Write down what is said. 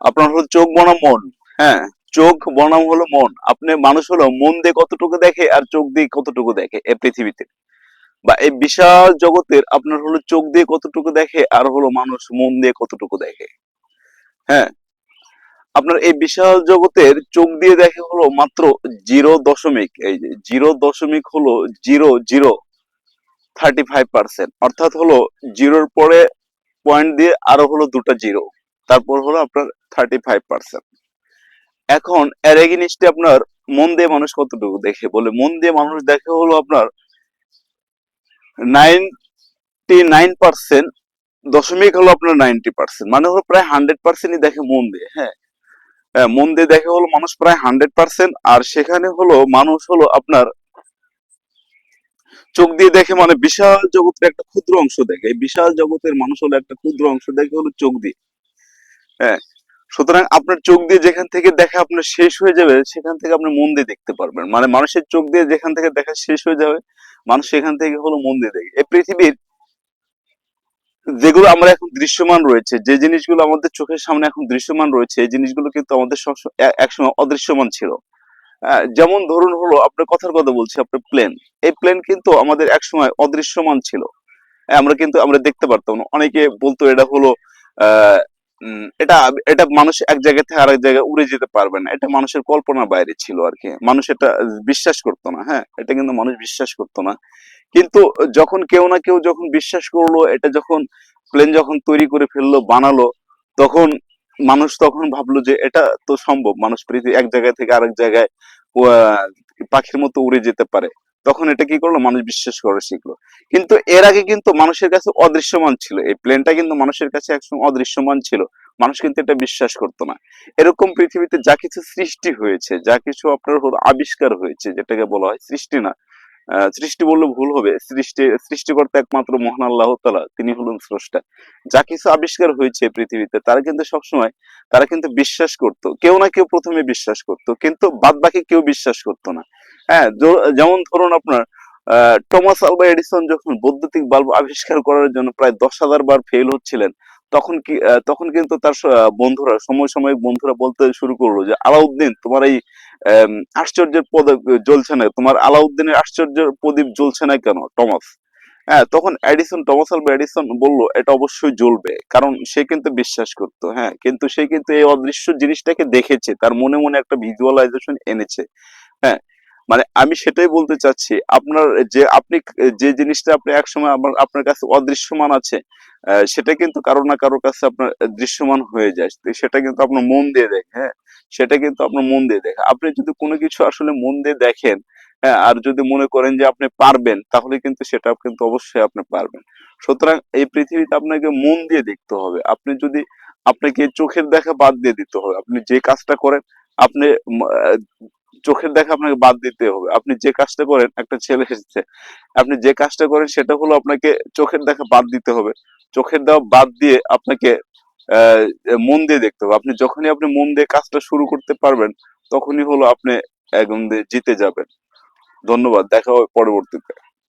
আপনার হলো চোখ বনাম মন। হ্যাঁ, চোখ বনাম হলো মন। আপনি মানুষ হলো মন দিয়ে কতটুকু দেখে আর চোখ দিয়ে কতটুকু দেখে এই পৃথিবীতে, বা এই বিশাল জগতের আপনার হলো চোখ দিয়ে কতটুকু দেখে আর হলো মানুষ মন দিয়ে কতটুকু দেখে। হ্যাঁ, আপনার এই বিশাল জগতের চোখ দিয়ে দেখে হলো মাত্র 0 দশমিক, এই যে 0 দশমিক হলো 0.35%, অর্থাৎ হলো জিরোর পরে পয়েন্ট দিয়ে আরো হলো দুটা জিরো, তারপর হলো আপনার 35%। এখন এর এগেইনস্টে আপনার মন দিয়ে মানুষ কতটুকু দেখে বলে, মন দিয়ে মানুষ দেখে হলো আপনার 99%, দশমিক হলো আপনার 90%, মানে হলো প্রায় 100%ই দেখে মন দিয়ে। হ্যাঁ, মন দিয়ে দেখে হলো মানুষ প্রায় 100%, আর সেখানে হলো মানুষ হলো আপনার চোখ দিয়ে দেখে মানে বিশাল জগতের একটা ক্ষুদ্র অংশ দেখে। এই বিশাল জগতের মানুষ হলো একটা ক্ষুদ্র অংশ দেখে হলো চোখ দিয়ে। হ্যাঁ, সুতরাং আপনার চোখ দিয়ে যেখান থেকে দেখা আপনার শেষ হয়ে যাবে, সেখান থেকে আপনি মন দিয়ে দেখতে পারবেন। মানে মানুষের চোখ দিয়ে যেখান থেকে দেখা শেষ হয়ে যাবে, মানুষ সেখান থেকে হলো মন দিয়ে দেখে। এই পৃথিবীর যেগুলো আমরা এখন দৃশ্যমান রয়েছে, যে জিনিসগুলো আমাদের চোখের সামনে এখন দৃশ্যমান রয়েছে, এই জিনিসগুলো কিন্তু আমাদের সবসময় একসময় অদৃশ্যমান ছিল। যেমন ধরুন হলো আপনার কথার কথা বলছি, আপনার প্লেন। এই প্লেন কিন্তু আমাদের একসময় অদৃশ্যমান ছিল। আমরা কিন্তু আমরা দেখতে পারতাম না। অনেকে বলতো এটা হলো আহ এটা এটা মানুষ এক জায়গা থেকে আরেক জায়গায় উড়ে যেতে পারবে না, এটা মানুষের কল্পনার বাইরে ছিল আর কি। মানুষ এটা বিশ্বাস করতো না। হ্যাঁ, এটা কিন্তু মানুষ বিশ্বাস করতো না। কিন্তু যখন কেউ না কেউ যখন বিশ্বাস করলো, এটা যখন প্লেন যখন তৈরি করে ফেললো, বানালো, তখন মানুষ তখন ভাবলো যে এটা তো সম্ভব, মানুষ পৃথিবী এক জায়গা থেকে আরেক জায়গায় আহ, পাখির মতো উড়ে যেতে পারে। তখন এটা কি করলো, মানুষ বিশ্বাস করা শিখলো। কিন্তু এর আগে কিন্তু মানুষের কাছে অদৃশ্যমান ছিল, এই প্লেনটা কিন্তু মানুষের কাছে একসময় অদৃশ্যমান ছিল। মানুষ কিন্তু এটা বিশ্বাস করতো না। এরকম পৃথিবীতে যা কিছু সৃষ্টি হয়েছে, যা কিছু আপনার হলো আবিষ্কার হয়েছে, যেটাকে বলা হয় সৃষ্টি না, সৃষ্টি বললে ভুল হবে, সৃষ্টিকর্তা একমাত্র মহান আল্লাহ তাআলা, তিনি হলেন স্রষ্টা। যা কিছু আবিষ্কার হয়েছে পৃথিবীতে, তারা কিন্তু সবসময় তারা কিন্তু বিশ্বাস করতো, কেউ না কেউ প্রথমে বিশ্বাস করতো, কিন্তু বাদ বাকি কেউ বিশ্বাস করতো না। হ্যাঁ, যেমন ধরুন আপনার টমাস আলভা এডিসন যখন বৈদ্যুতিক বাল্ব আবিষ্কার করার জন্য প্রায় 10,000 বার ফেল হচ্ছিলেন, তখন কিন্তু তার বন্ধুরা, সমসাময়িক বন্ধুরা বলতে শুরু করলো যে আলাউদ্দিন, তোমার এই আম, আশ্চর্যের প্রদীপ জ্বলছে না, তোমার আলাউদ্দিনের আশ্চর্যের প্রদীপ জ্বলছে না কেন টমাস? হ্যাঁ, তখন টমাস আলভা এডিসন বলল এটা অবশ্যই জ্বলবে, কারণ সে কিন্তু বিশ্বাস করতো। হ্যাঁ, কিন্তু সে কিন্তু এই অদৃশ্য জিনিসটাকে দেখেছে, তার মনে মনে একটা ভিজুয়ালাইজেশন এনেছে। হ্যাঁ, মানে আমি সেটাই বলতে চাচ্ছি, আপনার যে আপনি যে জিনিসটা আপনি একসময় আপনার কাছে অদৃশ্যমান আছে, সেটা কিন্তু কারো না কারোর কাছে আপনার দৃশ্যমান হয়ে যায়। তো সেটা কিন্তু আপনার মন দিয়ে দেখে। হ্যাঁ, সেটা কিন্তু আপনার মন দিয়ে দেখে। আপনি যদি কোনো কিছু আসলে মন দিয়ে দেখেন, হ্যাঁ, আর যদি মনে করেন যে আপনি পারবেন, তাহলে কিন্তু সেটা কিন্তু অবশ্যই আপনি পারবেন। সুতরাং এই পৃথিবীতে আপনাকে মন দিয়ে দেখতে হবে। আপনি যদি আপনাকে চোখের দেখা বাদ দিয়ে দিতে হবে। আপনি যে কাজটা করেন, আপনি চোখের দেখা আপনাকে বাদ দিতে হবে। আপনি যে কাজটা করেন, একটা ছেলে এসেছে, আপনি যে কাজটা করেন সেটা হলো আপনাকে চোখের দেখা বাদ দিতে হবে। চোখের দেওয়া বাদ দিয়ে আপনাকে আহ মন দিয়ে দেখতে হবে। আপনি যখনই আপনি মন দিয়ে কাজটা শুরু করতে পারবেন, তখনই হলো আপনি একদম জিতে যাবেন। ধন্যবাদ, দেখা হবে পরবর্তীতে।